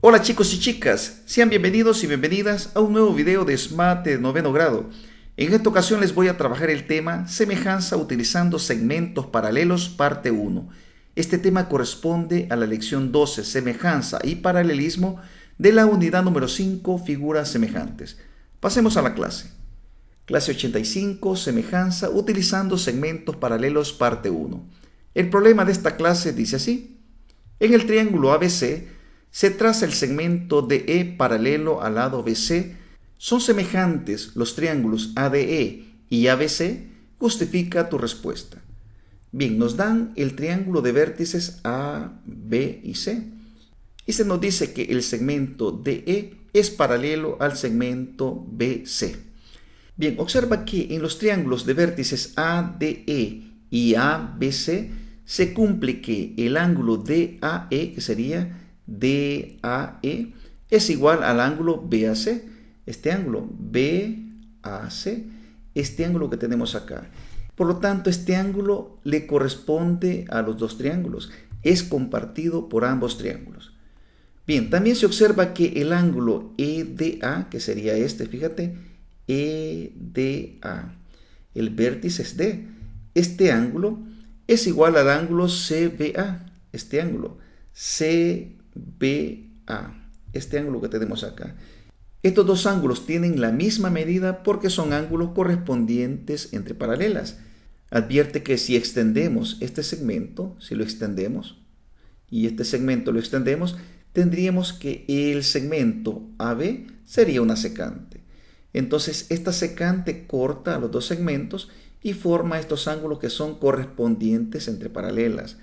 Hola chicos y chicas, sean bienvenidos y bienvenidas a un nuevo video de SMAT de noveno grado. En esta ocasión les voy a trabajar el tema semejanza utilizando segmentos paralelos parte 1. Este tema corresponde a la lección 12, semejanza y paralelismo de la unidad número 5, figuras semejantes. Pasemos a la clase. Clase 85, semejanza utilizando segmentos paralelos parte 1. El problema de esta clase dice así. En el triángulo ABC se traza el segmento DE paralelo al lado BC. Son semejantes los triángulos ADE y ABC. Justifica tu respuesta. Bien, nos dan el triángulo de vértices A, B y C. Y se nos dice que el segmento DE es paralelo al segmento BC. Bien, observa que en los triángulos de vértices ADE y ABC se cumple que el ángulo DAE, que sería DAE, es igual al ángulo BAC. Este ángulo BAC, este ángulo que tenemos acá. Por lo tanto, este ángulo le corresponde a los dos triángulos. Es compartido por ambos triángulos. Bien, también se observa que el ángulo EDA, que sería este, fíjate, EDA, el vértice es D. Este ángulo es igual al ángulo CBA, este ángulo CBA, este ángulo que tenemos acá. Estos dos ángulos tienen la misma medida porque son ángulos correspondientes entre paralelas. Advierte que si extendemos este segmento, si lo extendemos y este segmento lo extendemos, tendríamos que el segmento AB sería una secante. Entonces esta secante corta a los dos segmentos y forma estos ángulos que son correspondientes entre paralelas.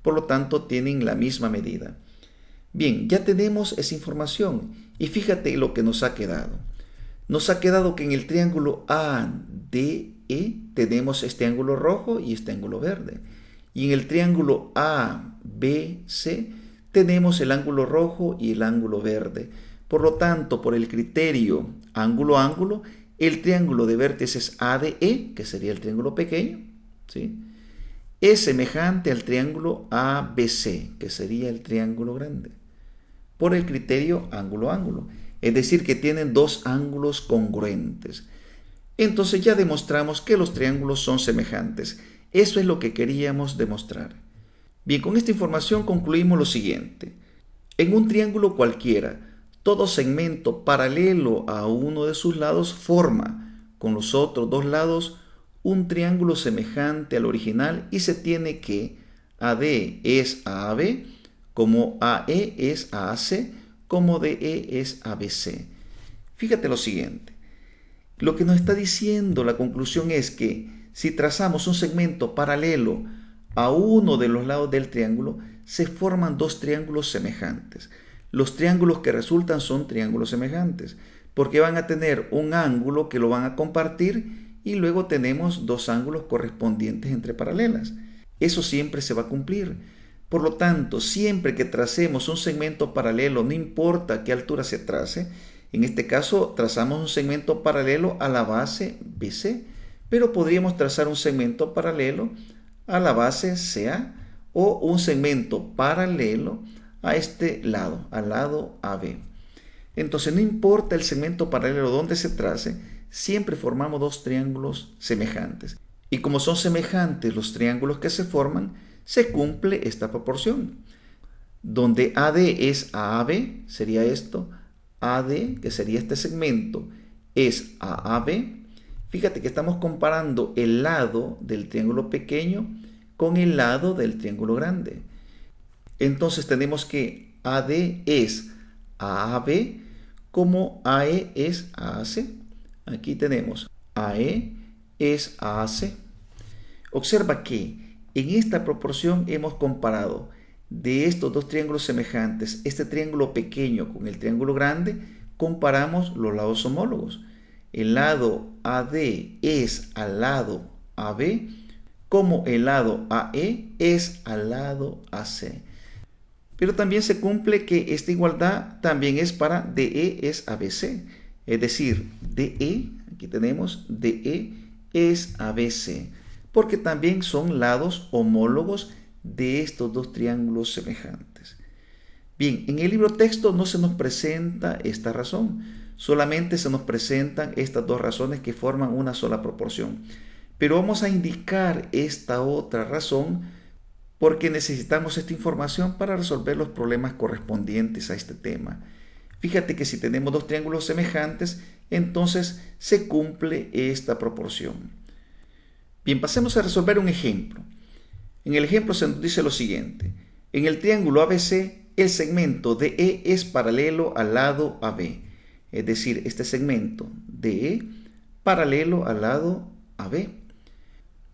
Por lo tanto, tienen la misma medida. Bien, ya tenemos esa información y fíjate lo que nos ha quedado. Nos ha quedado que en el triángulo ADE tenemos este ángulo rojo y este ángulo verde. Y en el triángulo ABC tenemos el ángulo rojo y el ángulo verde. Por lo tanto, por el criterio ángulo-ángulo, el triángulo de vértices ADE, que sería el triángulo pequeño, ¿sí?, es semejante al triángulo ABC, que sería el triángulo grande, por el criterio ángulo-ángulo. Es decir, que tienen dos ángulos congruentes. Entonces ya demostramos que los triángulos son semejantes. Eso es lo que queríamos demostrar. Bien, con esta información concluimos lo siguiente. En un triángulo cualquiera, todo segmento paralelo a uno de sus lados forma con los otros dos lados un triángulo semejante al original y se tiene que AD es a AB, como AE es a AC, como DE es a BC. Fíjate lo siguiente. Lo que nos está diciendo la conclusión es que si trazamos un segmento paralelo a uno de los lados del triángulo, se forman dos triángulos semejantes. Los triángulos que resultan son triángulos semejantes, porque van a tener un ángulo que lo van a compartir y luego tenemos dos ángulos correspondientes entre paralelas. Eso siempre se va a cumplir. Por lo tanto, siempre que tracemos un segmento paralelo, no importa qué altura se trace, en este caso trazamos un segmento paralelo a la base BC, pero podríamos trazar un segmento paralelo a la base CA o un segmento paralelo a este lado, al lado AB. Entonces no importa el segmento paralelo donde se trace, siempre formamos dos triángulos semejantes. Y como son semejantes los triángulos que se forman, se cumple esta proporción. Donde AD es a AB, sería esto, AD, que sería este segmento, es a AB. Fíjate que estamos comparando el lado del triángulo pequeño con el lado del triángulo grande. Entonces tenemos que AD es a AB como AE es a AC. Aquí tenemos AE es a AC. Observa que en esta proporción hemos comparado de estos dos triángulos semejantes, este triángulo pequeño con el triángulo grande, comparamos los lados homólogos. El lado AD es al lado AB como el lado AE es al lado AC. Pero también se cumple que esta igualdad también es para DE es ABC. Es decir, DE, aquí tenemos DE es ABC, porque también son lados homólogos de estos dos triángulos semejantes. Bien, en el libro texto no se nos presenta esta razón, solamente se nos presentan estas dos razones que forman una sola proporción. Pero vamos a indicar esta otra razón porque necesitamos esta información para resolver los problemas correspondientes a este tema. Fíjate que si tenemos dos triángulos semejantes, entonces se cumple esta proporción. Bien, pasemos a resolver un ejemplo. En el ejemplo se nos dice lo siguiente. En el triángulo ABC, el segmento DE es paralelo al lado AB. Es decir, este segmento DE paralelo al lado AB.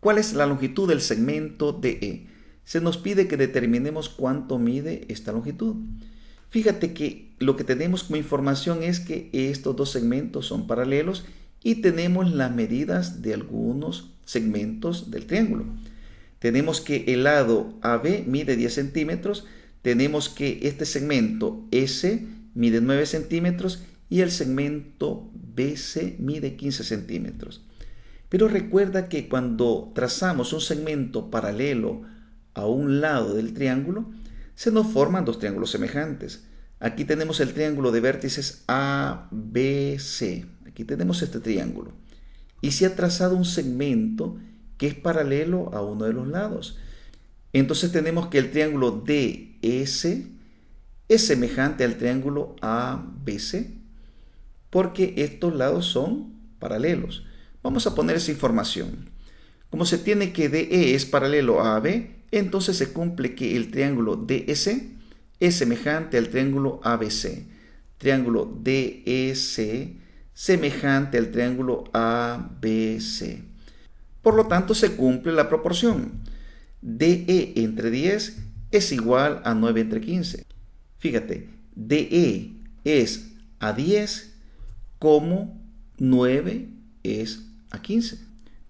¿Cuál es la longitud del segmento DE? Se nos pide que determinemos cuánto mide esta longitud. Fíjate que lo que tenemos como información es que estos dos segmentos son paralelos y tenemos las medidas de algunos segmentos del triángulo. Tenemos que el lado AB mide 10 centímetros, tenemos que este segmento S mide 9 centímetros y el segmento BC mide 15 centímetros. Pero recuerda que cuando trazamos un segmento paralelo a un lado del triángulo, se nos forman dos triángulos semejantes. Aquí tenemos el triángulo de vértices ABC. Aquí tenemos este triángulo. Y se ha trazado un segmento que es paralelo a uno de los lados. Entonces tenemos que el triángulo DS es semejante al triángulo ABC porque estos lados son paralelos. Vamos a poner esa información. Como se tiene que DE es paralelo a AB, entonces se cumple que el triángulo DS es semejante al triángulo ABC. Triángulo DS semejante al triángulo ABC. Por lo tanto, se cumple la proporción. DE entre 10 es igual a 9 entre 15. Fíjate, DE es a 10 como 9 es a 15.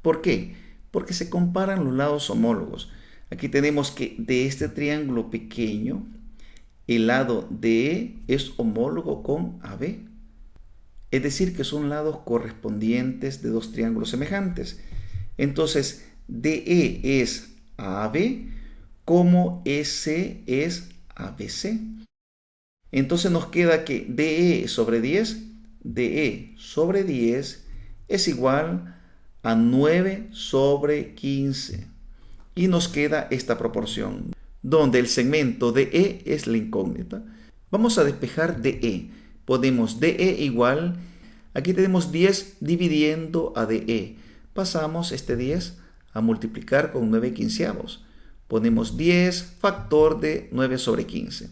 ¿Por qué? Porque se comparan los lados homólogos. Aquí tenemos que de este triángulo pequeño, el lado DE es homólogo con AB. Es decir, que son lados correspondientes de dos triángulos semejantes. Entonces, DE es AB como EC es ABC. Entonces nos queda que DE sobre 10 es igual a 9 sobre 15. Y nos queda esta proporción, donde el segmento DE es la incógnita. Vamos a despejar DE. Ponemos DE igual, aquí tenemos 10 dividiendo a DE. Pasamos este 10 a multiplicar con 9 quinceavos. Ponemos 10 factor de 9 sobre 15.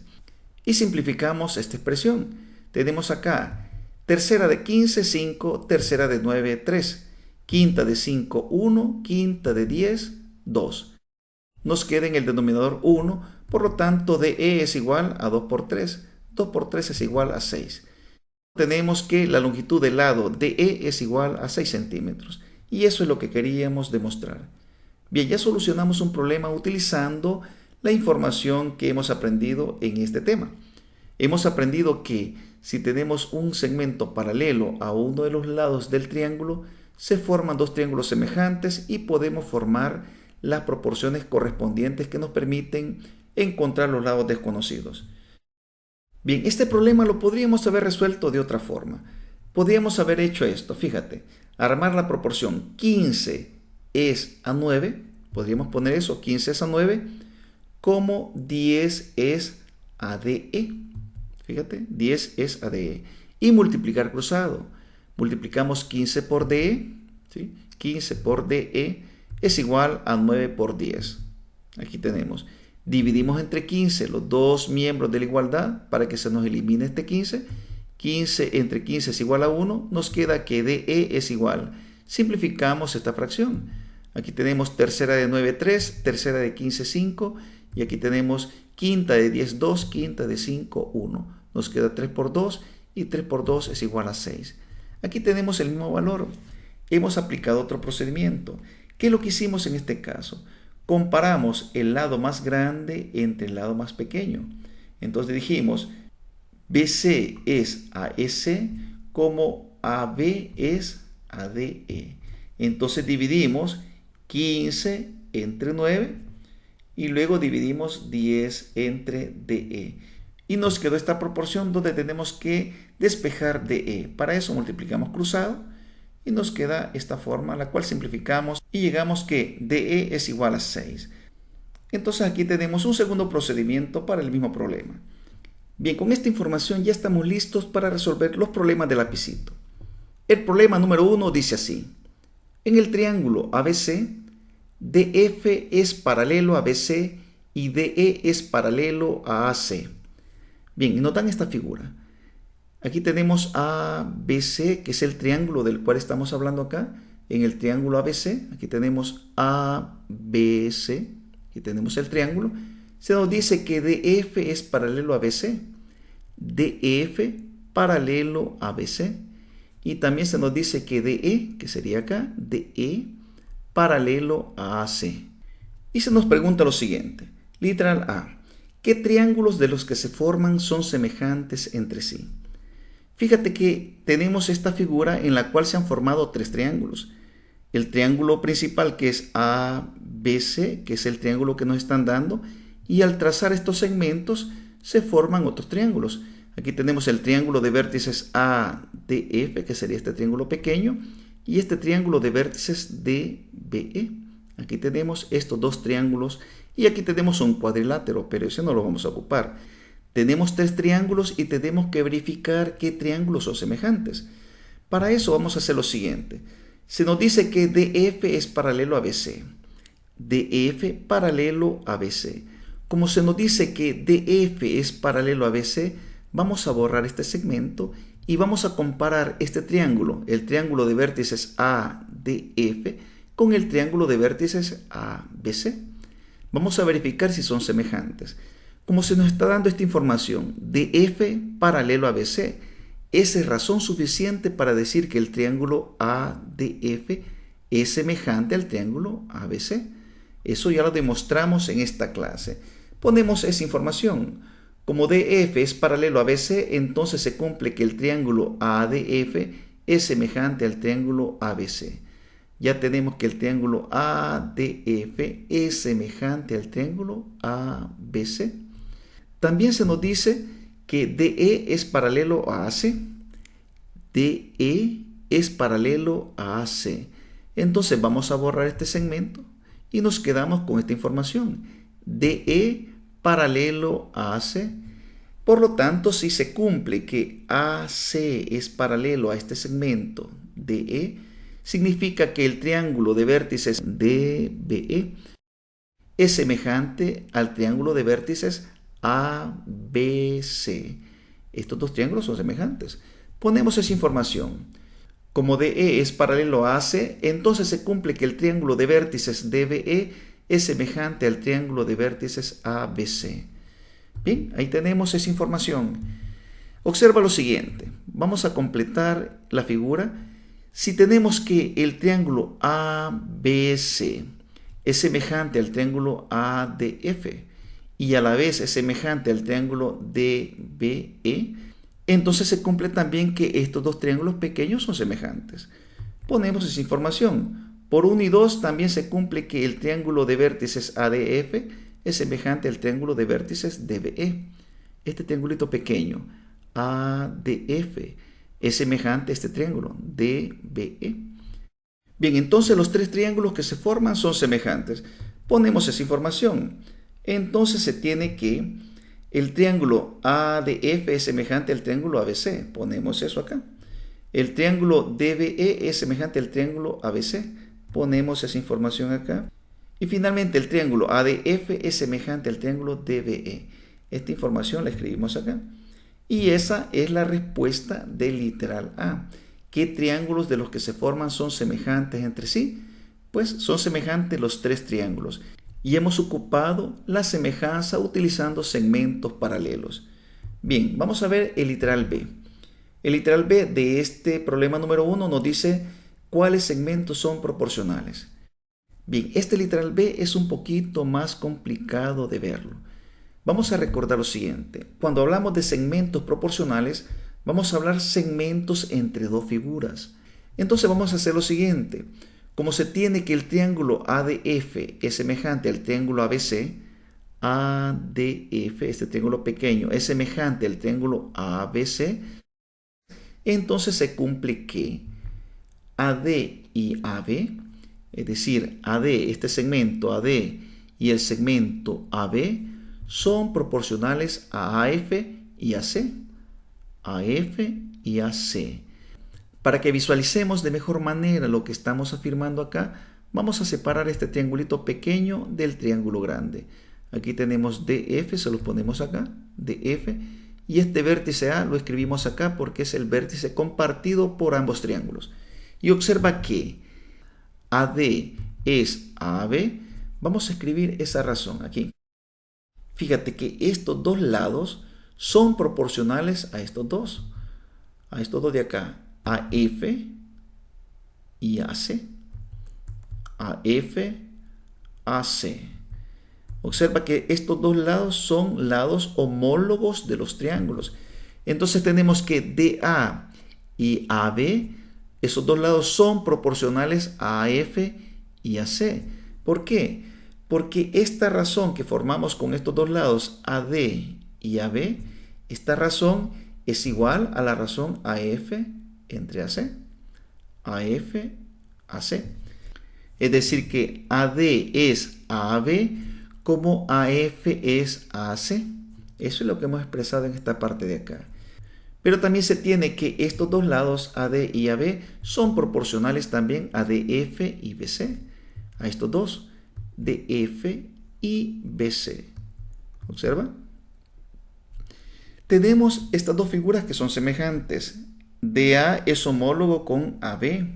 Y simplificamos esta expresión. Tenemos acá tercera de 15, 5, tercera de 9, 3. Quinta de 5, 1, quinta de 10, 2. Nos queda en el denominador 1, por lo tanto DE es igual a 2 por 3. 2 por 3 es igual a 6. Tenemos que la longitud del lado DE es igual a 6 centímetros. Y eso es lo que queríamos demostrar. Bien, ya solucionamos un problema utilizando la información que hemos aprendido en este tema. Hemos aprendido que si tenemos un segmento paralelo a uno de los lados del triángulo, se forman dos triángulos semejantes y podemos formar las proporciones correspondientes que nos permiten encontrar los lados desconocidos. Bien, este problema lo podríamos haber resuelto de otra forma. Podríamos haber hecho esto, fíjate, armar la proporción 15 es a 9, podríamos poner eso, 15 es a 9, como 10 es a DE. Fíjate, 10 es a DE. Y multiplicar cruzado. Multiplicamos 15 por DE, ¿sí? 15 por DE es igual a 9 por 10. Aquí tenemos. Dividimos entre 15 los dos miembros de la igualdad para que se nos elimine este 15. 15 entre 15 es igual a 1. Nos queda que DE es igual. Simplificamos esta fracción. Aquí tenemos tercera de 9, 3, tercera de 15, 5. Y aquí tenemos quinta de 10, 2, quinta de 5, 1. Nos queda 3 por 2 y 3 por 2 es igual a 6. Aquí tenemos el mismo valor. Hemos aplicado otro procedimiento. ¿Qué es lo que hicimos en este caso? Comparamos el lado más grande entre el lado más pequeño. Entonces dijimos, BC es a EC como AB es a DE. Entonces dividimos 15 entre 9 y luego dividimos 10 entre DE. Y nos quedó esta proporción donde tenemos que despejar DE. Para eso multiplicamos cruzado y nos queda esta forma, la cual simplificamos y llegamos que DE es igual a 6. Entonces aquí tenemos un segundo procedimiento para el mismo problema. Bien, con esta información ya estamos listos para resolver los problemas del lapicito. El problema número 1 dice así. En el triángulo ABC, DF es paralelo a BC y DE es paralelo a AC. Bien, y nos dan esta figura. Aquí tenemos ABC, que es el triángulo del cual estamos hablando acá. En el triángulo ABC, aquí tenemos ABC, aquí tenemos el triángulo. Se nos dice que DF es paralelo a BC, DF paralelo a BC. Y también se nos dice que DE, que sería acá, DE paralelo a AC. Y se nos pregunta lo siguiente. Literal A. ¿Qué triángulos de los que se forman son semejantes entre sí? Fíjate que tenemos esta figura en la cual se han formado tres triángulos. El triángulo principal, que es ABC, que es el triángulo que nos están dando, y al trazar estos segmentos se forman otros triángulos. Aquí tenemos el triángulo de vértices ADF, que sería este triángulo pequeño, y este triángulo de vértices DBE. Aquí tenemos estos dos triángulos y aquí tenemos un cuadrilátero, pero ese no lo vamos a ocupar. Tenemos tres triángulos y tenemos que verificar qué triángulos son semejantes. Para eso vamos a hacer lo siguiente. Se nos dice que DF es paralelo a BC. DF paralelo a BC. Como se nos dice que DF es paralelo a BC, vamos a borrar este segmento y vamos a comparar este triángulo, el triángulo de vértices ADF, con el triángulo de vértices ABC. Vamos a verificar si son semejantes. Como se nos está dando esta información, DF paralelo a BC, esa es razón suficiente para decir que el triángulo ADF es semejante al triángulo ABC. Eso ya lo demostramos en esta clase. Ponemos esa información. Como DF es paralelo a BC, entonces se cumple que el triángulo ADF es semejante al triángulo ABC. Ya tenemos que el triángulo ADF es semejante al triángulo ABC. También se nos dice que DE es paralelo a AC. DE es paralelo a AC. Entonces vamos a borrar este segmento y nos quedamos con esta información. DE paralelo a AC. Por lo tanto, si se cumple que AC es paralelo a este segmento DE, significa que el triángulo de vértices DBE es semejante al triángulo de vértices ABC. Estos dos triángulos son semejantes. Ponemos esa información. Como DE es paralelo a AC, entonces se cumple que el triángulo de vértices DBE es semejante al triángulo de vértices ABC. Bien, ahí tenemos esa información. Observa lo siguiente. Vamos a completar la figura. Si tenemos que el triángulo ABC es semejante al triángulo ADF y a la vez es semejante al triángulo DBE, entonces se cumple también que estos dos triángulos pequeños son semejantes. Ponemos esa información. Por 1 y 2 también se cumple que el triángulo de vértices ADF es semejante al triángulo de vértices DBE. Este triangulito pequeño, ADF, es semejante a este triángulo, DBE. Bien, entonces los tres triángulos que se forman son semejantes. Ponemos esa información. Entonces se tiene que el triángulo ADF es semejante al triángulo ABC. Ponemos eso acá. El triángulo DBE es semejante al triángulo ABC. Ponemos esa información acá. Y finalmente el triángulo ADF es semejante al triángulo DBE. Esta información la escribimos acá. Y esa es la respuesta del literal A. ¿Qué triángulos de los que se forman son semejantes entre sí? Pues son semejantes los tres triángulos. Y hemos ocupado la semejanza utilizando segmentos paralelos. Bien, vamos a ver el literal B. El literal B de este problema número 1 nos dice cuáles segmentos son proporcionales. Bien, este literal B es un poquito más complicado de verlo. Vamos a recordar lo siguiente. Cuando hablamos de segmentos proporcionales, vamos a hablar segmentos entre dos figuras. Entonces vamos a hacer lo siguiente. Como se tiene que el triángulo ADF es semejante al triángulo ABC, ADF, este triángulo pequeño, es semejante al triángulo ABC, entonces se cumple que AD y AB, es decir, AD, este segmento AD y el segmento AB, son proporcionales a AF y AC. AF y AC. Para que visualicemos de mejor manera lo que estamos afirmando acá, vamos a separar este triangulito pequeño del triángulo grande. Aquí tenemos DF, se los ponemos acá, DF, y este vértice A lo escribimos acá porque es el vértice compartido por ambos triángulos. Y observa que AD es AB, vamos a escribir esa razón aquí. Fíjate que estos dos lados son proporcionales a estos dos de acá, AF y AC. AF, AC. Observa que estos dos lados son lados homólogos de los triángulos. Entonces tenemos que DA y AB, esos dos lados son proporcionales a AF y AC. ¿Por qué? Porque esta razón que formamos con estos dos lados, AD y AB, esta razón es igual a la razón AF entre AC. AF, AC. Es decir que AD es AB como AF es AC. Eso es lo que hemos expresado en esta parte de acá. Pero también se tiene que estos dos lados AD y AB son proporcionales también a DF y BC. A estos dos, DF y BC. ¿Observa? Tenemos estas dos figuras que son semejantes. DA es homólogo con AB.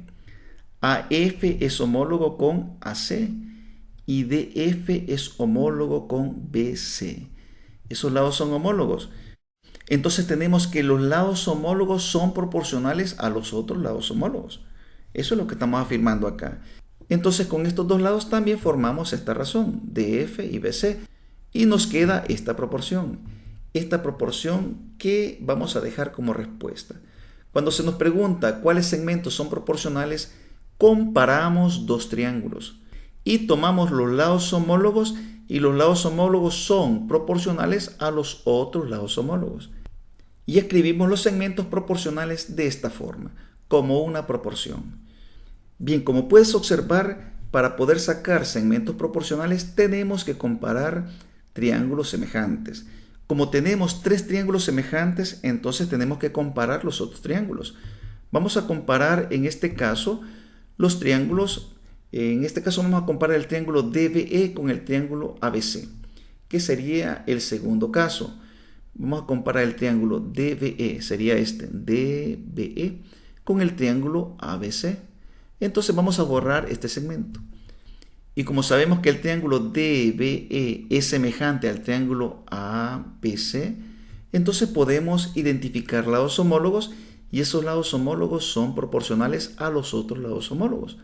AF es homólogo con AC. Y DF es homólogo con BC. Esos lados son homólogos. Entonces tenemos que los lados homólogos son proporcionales a los otros lados homólogos. Eso es lo que estamos afirmando acá. Entonces con estos dos lados también formamos esta razón, DF y BC. Y nos queda esta proporción. Esta proporción que vamos a dejar como respuesta. Cuando se nos pregunta cuáles segmentos son proporcionales, comparamos dos triángulos y tomamos los lados homólogos y los lados homólogos son proporcionales a los otros lados homólogos. Y escribimos los segmentos proporcionales de esta forma, como una proporción. Bien, como puedes observar, para poder sacar segmentos proporcionales tenemos que comparar triángulos semejantes. Como tenemos tres triángulos semejantes, entonces tenemos que comparar los otros triángulos. Vamos a comparar en este caso los triángulos. En este caso vamos a comparar el triángulo DBE con el triángulo ABC, que sería el segundo caso. Vamos a comparar el triángulo DBE, sería este, DBE, con el triángulo ABC. Entonces vamos a borrar este segmento. Y como sabemos que el triángulo DBE es semejante al triángulo ABC, entonces podemos identificar lados homólogos y esos lados homólogos son proporcionales a los otros lados homólogos.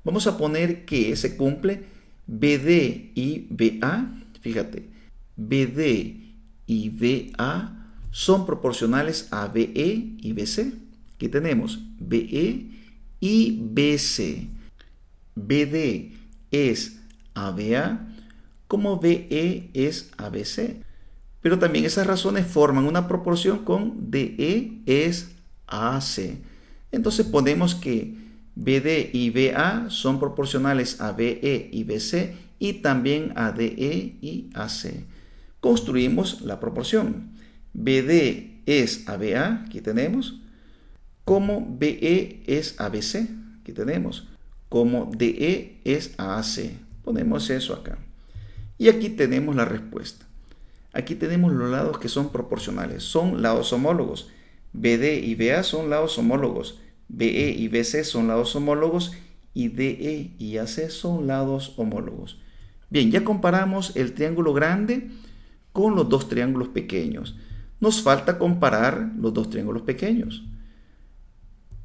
Vamos a poner que se cumple BD y BA. Fíjate, BD y BA son proporcionales a BE y BC. Aquí tenemos BE y BC. BD es ABA como BE es ABC. Pero también esas razones forman una proporción con DE es AC. Entonces ponemos que BD y BA son proporcionales a BE y BC y también a DE y AC. Construimos la proporción. BD es ABA, aquí tenemos, como BE es ABC, aquí tenemos, como DE es AC. Ponemos eso acá. Y aquí tenemos la respuesta. Aquí tenemos los lados que son proporcionales, son lados homólogos. BD y BA son lados homólogos. BE y BC son lados homólogos y DE y AC son lados homólogos. Bien, ya comparamos el triángulo grande con los dos triángulos pequeños. Nos falta comparar los dos triángulos pequeños.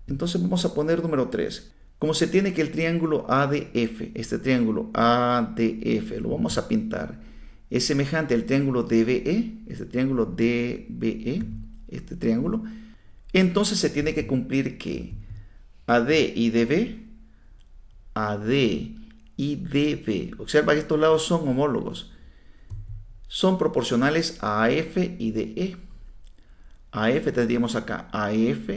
Entonces vamos a poner número 3. Como se tiene que el triángulo ADF, este triángulo ADF, lo vamos a pintar. Es semejante al triángulo DBE, este triángulo DBE, este triángulo. Entonces se tiene que cumplir que AD y DB, AD y DB, observa que estos lados son homólogos. son proporcionales a AF y DE. AF tendríamos acá AF,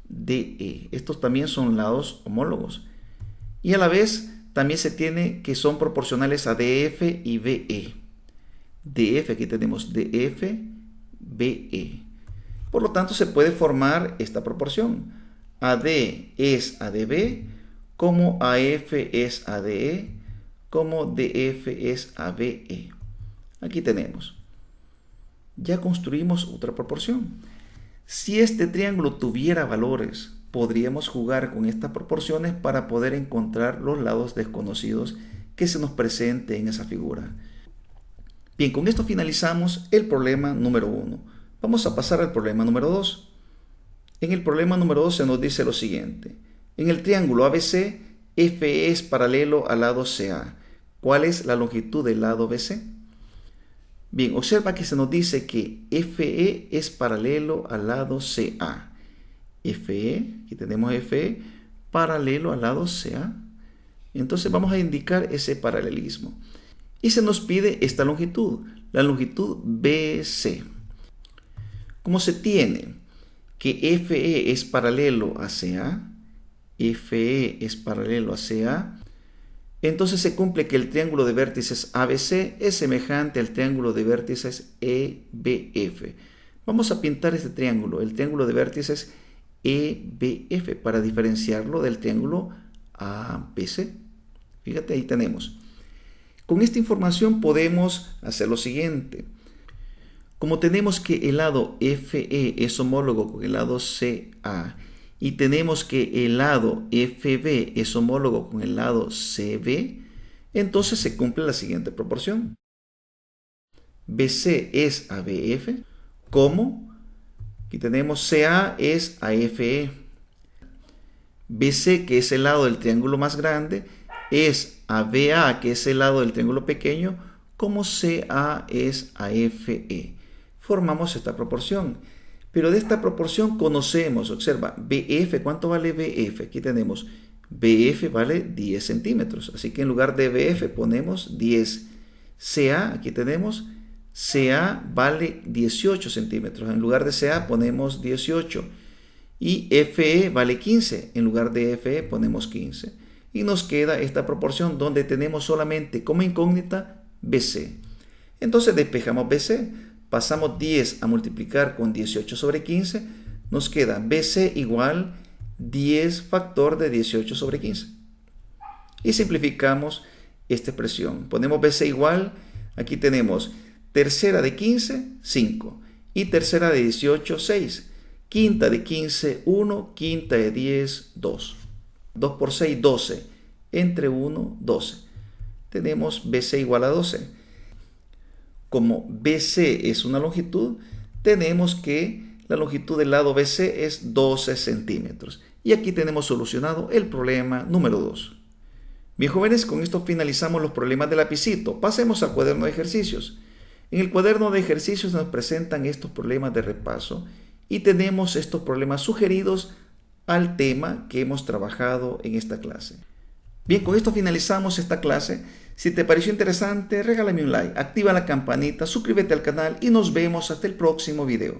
DE. Estos también son lados homólogos. Y a la vez también se tiene que son proporcionales a DF y BE. DF, aquí tenemos DF, BE. Por lo tanto, se puede formar esta proporción. AD es ADB, como AF es ADE, como DF es ABE. Aquí tenemos. Ya construimos otra proporción. Si este triángulo tuviera valores, podríamos jugar con estas proporciones para poder encontrar los lados desconocidos que se nos presenten en esa figura. Bien, con esto finalizamos el problema número 1. Vamos a pasar al problema número 2. En el problema número 2 se nos dice lo siguiente. En el triángulo ABC, FE es paralelo al lado CA. ¿Cuál es la longitud del lado BC? Bien, observa que se nos dice que FE es paralelo al lado CA. FE, aquí tenemos FE, paralelo al lado CA. Entonces vamos a indicar ese paralelismo. Y se nos pide esta longitud, la longitud BC. Como se tiene que FE es paralelo a CA, FE es paralelo a CA, entonces se cumple que el triángulo de vértices ABC es semejante al triángulo de vértices EBF. Vamos a pintar este triángulo, el triángulo de vértices EBF, para diferenciarlo del triángulo ABC. Fíjate, ahí tenemos. Con esta información podemos hacer lo siguiente. Como tenemos que el lado FE es homólogo con el lado CA y tenemos que el lado FB es homólogo con el lado CB, entonces se cumple la siguiente proporción. BC es ABF, como aquí tenemos CA es AFE. BC, que es el lado del triángulo más grande, es ABA, que es el lado del triángulo pequeño, como CA es AFE. Formamos esta proporción. Pero de esta proporción conocemos, observa, BF, ¿cuánto vale BF? Aquí tenemos, BF vale 10 centímetros. Así que en lugar de BF ponemos 10. CA, aquí tenemos, CA vale 18 centímetros. En lugar de CA ponemos 18. Y FE vale 15. En lugar de FE ponemos 15. Y nos queda esta proporción donde tenemos solamente como incógnita BC. Entonces despejamos BC. Pasamos 10 a multiplicar con 18 sobre 15. Nos queda BC igual 10 factor de 18 sobre 15. Y simplificamos esta expresión. Ponemos BC igual, aquí tenemos tercera de 15, 5. Y tercera de 18, 6. Quinta de 15, 1. Quinta de 10, 2. 2 por 6, 12. Entre 1, 12. Tenemos BC igual a 12. Como BC es una longitud, tenemos que la longitud del lado BC es 12 centímetros. Y aquí tenemos solucionado el problema número 2. Bien, jóvenes, con esto finalizamos los problemas de lapicito. Pasemos al cuaderno de ejercicios. En el cuaderno de ejercicios nos presentan estos problemas de repaso y tenemos estos problemas sugeridos al tema que hemos trabajado en esta clase. Bien, con esto finalizamos esta clase. Si te pareció interesante, regálame un like, activa la campanita, suscríbete al canal y nos vemos hasta el próximo video.